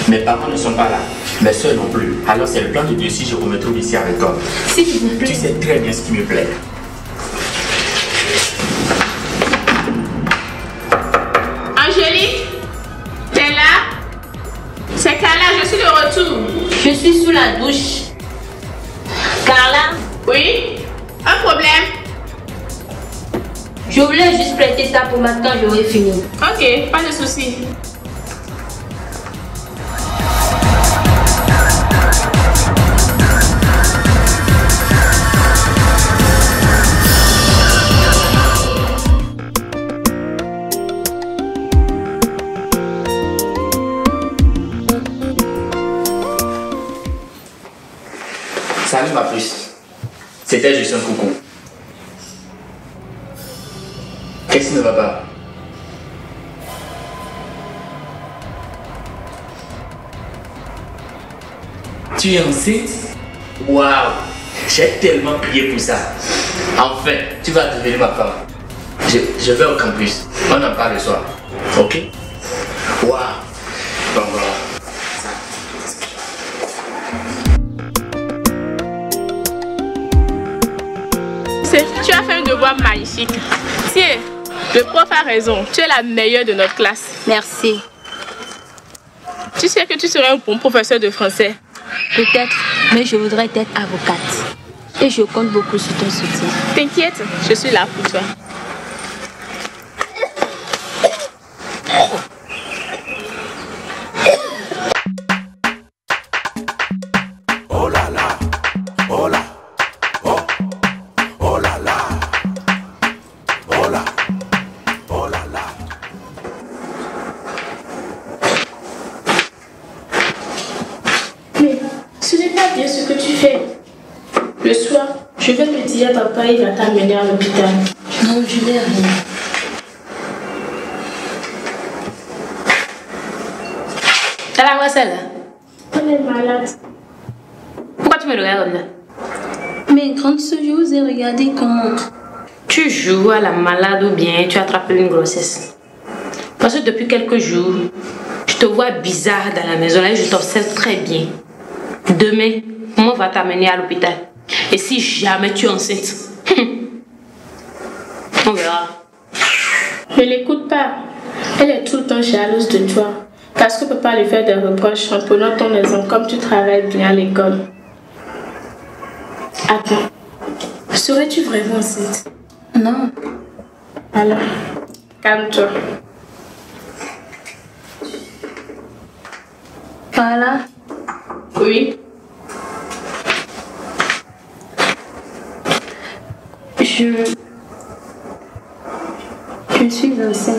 Mes parents ne sont pas là, mes soeurs non plus. Alors c'est le plan de Dieu si je me retrouve ici avec toi. S'il vous plaît. Tu sais très bien ce qui me plaît. Angélique, t'es là? C'est Carla, je suis de retour. Je suis sous la douche. Carla? Oui? Un problème? Je voulais juste prêter ta pommade quand j'aurai fini. Ok, pas de souci. Salut ma puce. C'était juste un coucou. Qu'est-ce qui ne va pas? Tu es enceinte? Waouh! J'ai tellement prié pour ça. Enfin, tu vas devenir ma femme. Je vais au campus. On en parle le soir. Ok? Waouh! Bon, voilà. Tu as fait un devoir magnifique. Tiens, le prof a raison. Tu es la meilleure de notre classe. Merci. Tu sais que tu serais un bon professeur de français. Peut-être, mais je voudrais être avocate. Et je compte beaucoup sur ton soutien. T'inquiète, je suis là pour toi. Oh là là, oh là, oh, oh là là, oh là, oh là là. Mais ce n'est pas bien ce que tu fais. Le soir, je vais te dire à papa, il va t'amener à l'hôpital. Non, je n'ai rien. T'as la voix celle-là? On est malade. Pourquoi tu me regardes comme ça? Mais grande soeur, je vous ai regardé comment? Tu joues à la malade ou bien tu as attrapé une grossesse? Parce que depuis quelques jours, je te vois bizarre dans la maison là et je t'observe très bien. Demain, maman va t'amener à l'hôpital. Et si jamais tu es enceinte, on verra. Ne l'écoute pas. Elle est tout le temps jalouse de toi. Parce que papa lui fait des reproches en prenant ton exemple comme tu travailles bien à l'école. Attends. Serais-tu vraiment enceinte? Non. Alors, calme-toi. Par là? Oui. Je suis enceinte.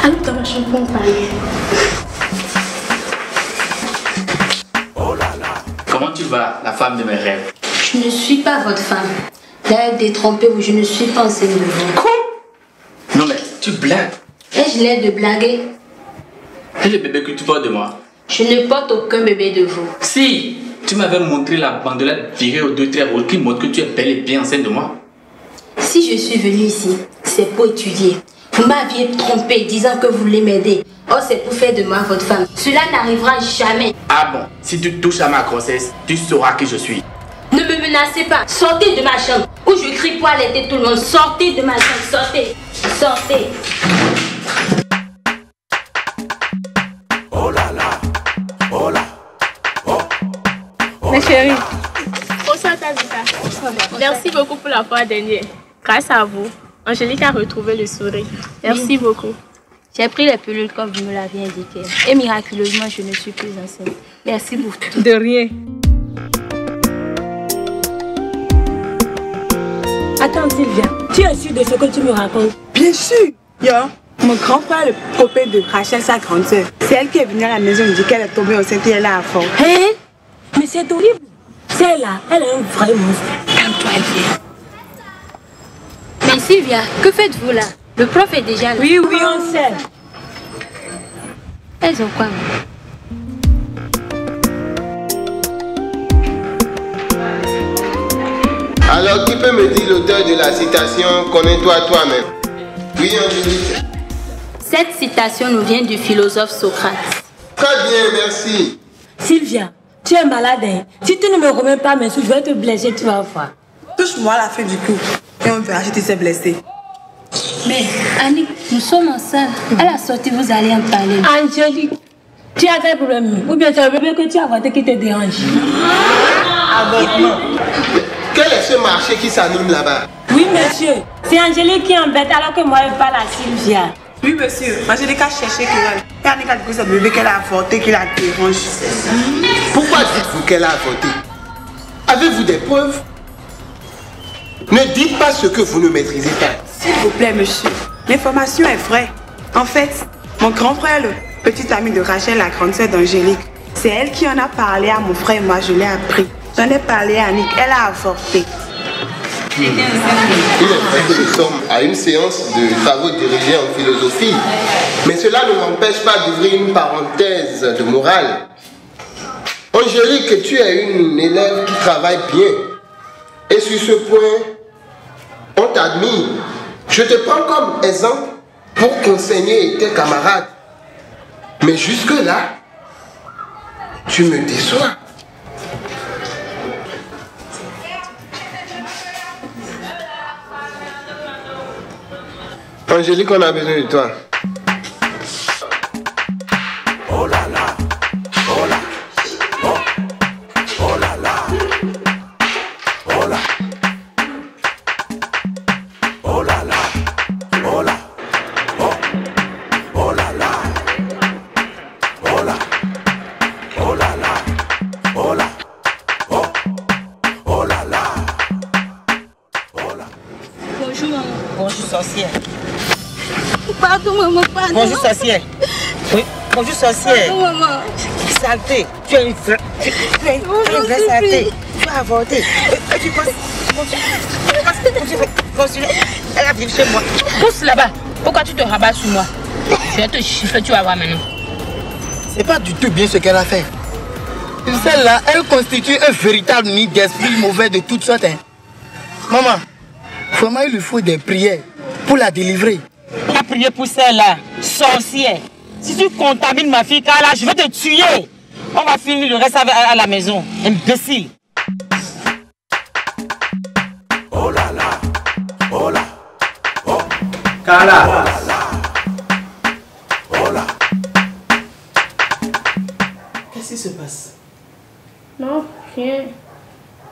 Allons dans ma chambre pour en parler. Oh là là. Comment tu vas, la femme de mes rêves? Je ne suis pas votre femme. L'air détrompé ou je ne suis pas enceinte de vous. Quoi? Non mais, tu blagues. Ai-je l'air de blaguer? Et le bébé que tu portes de moi? Je ne porte aucun bébé de vous. Si, tu m'avais montré la bandelette virée aux 2 traits rouges qui montre que tu es bel et bien enceinte de moi. Si je suis venue ici, c'est pour étudier. Vous m'aviez trompé disant que vous voulez m'aider. Oh, c'est pour faire de moi votre femme. Cela n'arrivera jamais. Ah bon, si tu touches à ma grossesse, tu sauras qui je suis. Ne me menacez pas. Sortez de ma chambre. Ou je crie pour alerter tout le monde. Sortez de ma chambre. Sortez. Sortez. Oh là là, oh là, oh, oh Mes là chéris. là. Bonsoir Tabitha. Merci beaucoup pour la fois dernière. Grâce à vous, Angélique a retrouvé le sourire. Merci beaucoup. J'ai pris les pilules comme vous me l'aviez indiqué. Et miraculeusement, je ne suis plus enceinte. Merci pour tout. De rien. Attends Sylvia, tu es sûre de ce que tu me racontes? Bien sûr. Yo, mon grand frère, le copain de Rachel, sa grande soeur, c'est elle qui est venue à la maison me dire qu'elle est tombée enceinte et elle a fort. Hein? Mais c'est horrible. Celle-là, elle est un vrai monstre. Calme-toi, Sylvia. Mais Sylvia, que faites-vous là? Le prof est déjà là. Oui, on sait. Elles ont quoi? Alors, qui peut me dire l'auteur de la citation « Connais-toi toi-même » ? Oui, Angélique. Cette citation nous vient du philosophe Socrate. Très bien, merci. Sylvia, tu es malade. Hein? Si tu ne me remets pas mes sous, je vais te blesser, tu vas voir. Touche-moi à la fin du coup et on verra si tu sais blessé. Mais Annick, nous sommes en salle. À la sortie, vous allez en parler. Angélique, tu as quel problème? Ou bien c'est le bébé que tu as avorté qui te dérange? Avortement. Quel est ce marché qui s'anime là-bas? Oui, monsieur. C'est Angélique qui embête alors que moi, je parle à Sylvia. Oui, monsieur. Angélique a cherché Kéral. Et Annick a dit que c'est le bébé qu'elle a avorté qui la dérange. Pourquoi dites-vous qu'elle a avorté? Avez-vous des preuves? Ne dites pas ce que vous ne maîtrisez pas. S'il vous plaît, monsieur. L'information est vraie. En fait, mon grand frère, le petit ami de Rachel, la grande sœur d'Angélique, c'est elle qui en a parlé à mon frère et moi, je l'ai appris. J'en ai parlé à Annick, elle a avorté. Il est vrai que nous sommes à une séance de travaux dirigés en philosophie, mais cela ne m'empêche pas d'ouvrir une parenthèse de morale. Angélique, tu es une élève qui travaille bien. Et sur ce point, on t'admire. Je te prends comme exemple pour conseiller tes camarades. Mais jusque-là, tu me déçois. Angélique, on a besoin de toi. Oh là là, oh là, oh, oh là là, oh là, oh là là, oh là, oh, oh là là, oh là, oh là là, oh là, oh, oh là là, oh là. Bonjour maman. Bonjour sorcière. Pardon maman, pardon. Bonjour sorcière. Oui, bonjour sorcière. Pardon maman. Saleté. Tu es une vraie, tu es une vraie saleté. Tu as avorté. Tu penses, elle arrive chez moi. Pousse là-bas. Pourquoi tu te rabats sur moi? Je vais te chiffrer, tu vas voir maintenant. C'est pas du tout bien ce qu'elle a fait. Celle-là, elle constitue un véritable nid d'esprit mauvais de toutes sortes. Hein. Maman, vraiment il lui faut des prières pour la délivrer. Tu as prié pour celle-là, sorcière. Si tu contamines ma fille, car là, je vais te tuer. On va finir le reste à la maison. Imbécile. Oh là là, oh là, oh. Carla. Oh là là, oh là. Qu'est-ce qui se passe? Non, rien.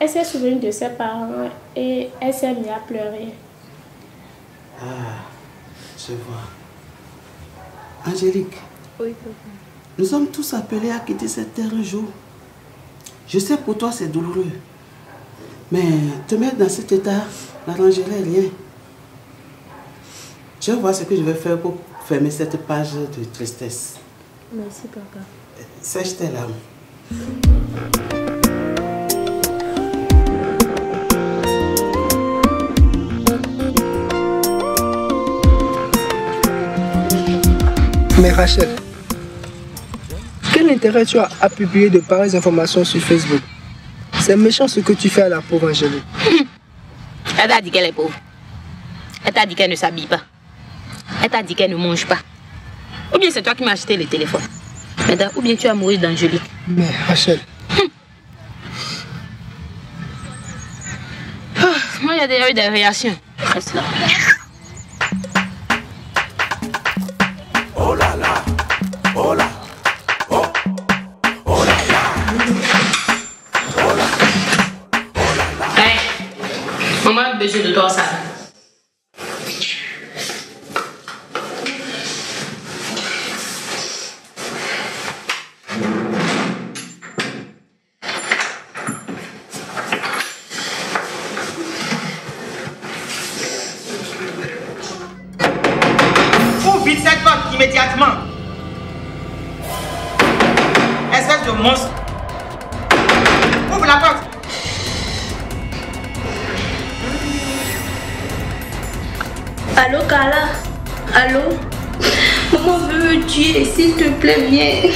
Elle s'est souvenue de ses parents et elle s'est mise à pleurer. Ah, je vois. Angélique. Oui, papa. Nous sommes tous appelés à quitter cette terre un jour. Je sais pour toi c'est douloureux. Mais te mettre dans cet état n'arrangerait rien. Je vais voir ce que je vais faire pour fermer cette page de tristesse. Merci, papa. Sèche tes larmes. Mais Rachel, quel intérêt tu as à publier de pareilles informations sur Facebook? C'est méchant ce que tu fais à la pauvre Angélique. Elle t'a dit qu'elle est pauvre. Elle t'a dit qu'elle ne s'habille pas. Elle t'a dit qu'elle ne mange pas. Ou bien c'est toi qui m'as acheté le téléphone. Maintenant, ou bien tu as mouru d'Angélique. Mais Rachel... Moi, il y a déjà eu des réactions. Reste là. Oh là là, oh là, oh, oh là là, oh là, oh là là. Hey, maman a besoin de toi, ça. vite cette porte immédiatement. Espèce de monstre. Ouvre la porte. Allô, Carla? Allô? Maman veut me tuer, s'il te plaît, viens.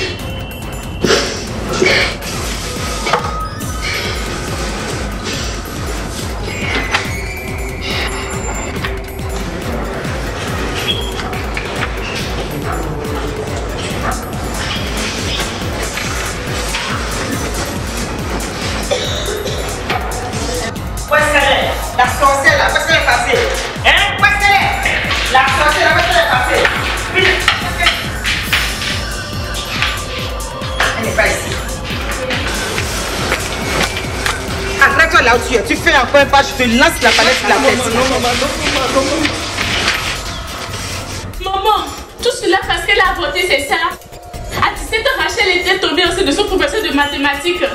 Où est-ce qu'elle est? La sorcière là, où est-ce qu'elle est passée? Hein? Où est-ce qu'elle est? La sorcière là, où est-ce qu'elle est passée? Vite! Elle n'est pas ici. Attrape-toi là où tu es. Tu fais encore un pas, je te lance la palette sur la tête. Maman, tout cela parce qu'elle a avorté, c'est ça? À 17 ans, Rachel était tombée enceinte de son professeur de mathématiques.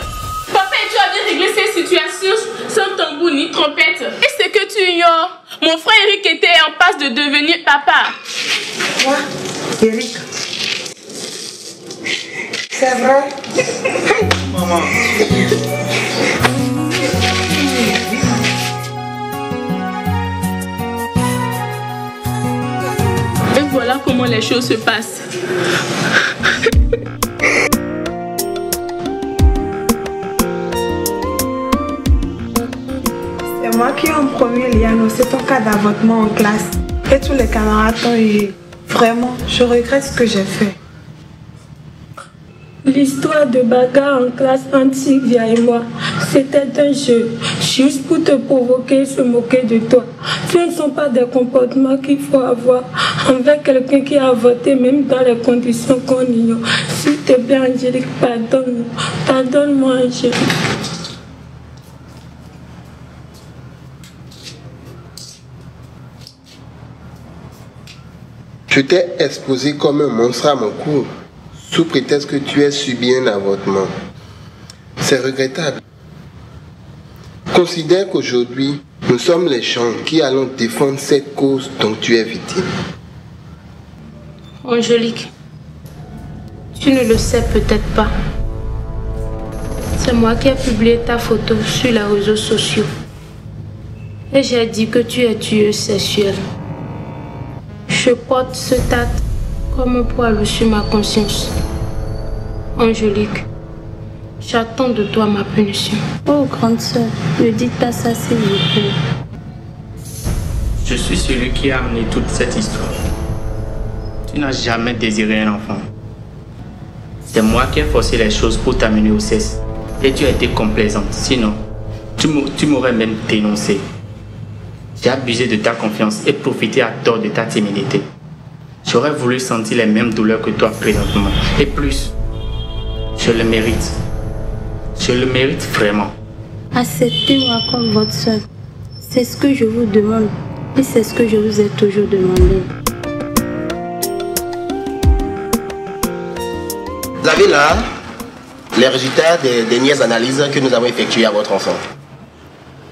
Papa et tu avais réglé ces situations sans tambour ni trompette. Et ce que tu ignores, mon frère Eric était en passe de devenir papa. Quoi? Eric? C'est vrai? Maman. Et voilà comment les choses se passent. C'est moi qui en premier lui ai annoncé ton cas d'avortement en classe. Et tous les camarades t'ont eu. Vraiment, je regrette ce que j'ai fait. L'histoire de bagarre en classe entre Sylvia et moi, c'était un jeu, juste pour te provoquer, se moquer de toi. Ce ne sont pas des comportements qu'il faut avoir envers quelqu'un qui a avorté, même dans les conditions qu'on ignore. S'il te plaît, Angélique, pardonne-moi. Pardonne-moi, Angélique. Je t'ai exposé comme un monstre à mon cours, sous prétexte que tu aies subi un avortement. C'est regrettable. Considère qu'aujourd'hui, nous sommes les gens qui allons défendre cette cause dont tu es victime. Angélique, tu ne le sais peut-être pas. C'est moi qui ai publié ta photo sur les réseaux sociaux. Et j'ai dit que tu es tueuse sexuelle. Je porte ce acte comme un poids sur ma conscience. Angélique, j'attends de toi ma punition. Oh, grande soeur, ne dites pas ça, s'il vous plaît. Je suis celui qui a amené toute cette histoire. Tu n'as jamais désiré un enfant. C'est moi qui ai forcé les choses pour t'amener au cesse. Et tu as été complaisante. Sinon, tu m'aurais même dénoncé. J'ai abusé de ta confiance et profité à tort de ta timidité. J'aurais voulu sentir les mêmes douleurs que toi présentement. Et plus, je le mérite. Je le mérite vraiment. Acceptez-moi comme votre soeur. C'est ce que je vous demande. Et c'est ce que je vous ai toujours demandé. Vous avez là les résultats des dernières analyses que nous avons effectuées à votre enfant.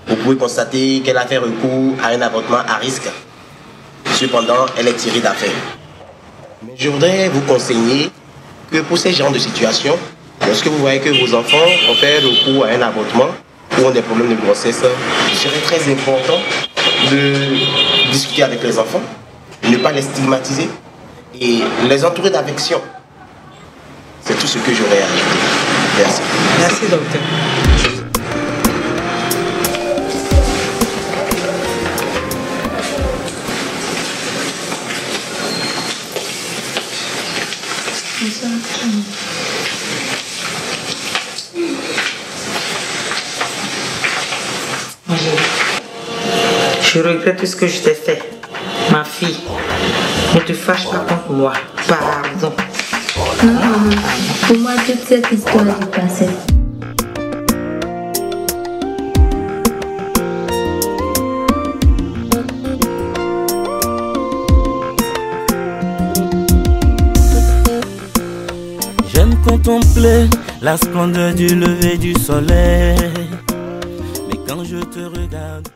Vous pouvez constater qu'elle a fait recours à un avortement à risque. Cependant, elle est tirée d'affaire. Mais je voudrais vous conseiller que pour ces genres de situations, lorsque vous voyez que vos enfants ont fait recours à un avortement ou ont des problèmes de grossesse, il serait très important de discuter avec les enfants, ne pas les stigmatiser et les entourer d'affection. C'est tout ce que j'aurais à ajouter. Merci. Merci, docteur. Je regrette tout ce que je t'ai fait. Ma fille, ne te fâche pas contre moi. Pardon. Non, maman. Pour moi, toute cette histoire est passée. J'aime contempler la splendeur du lever du soleil. Mais quand je te regarde,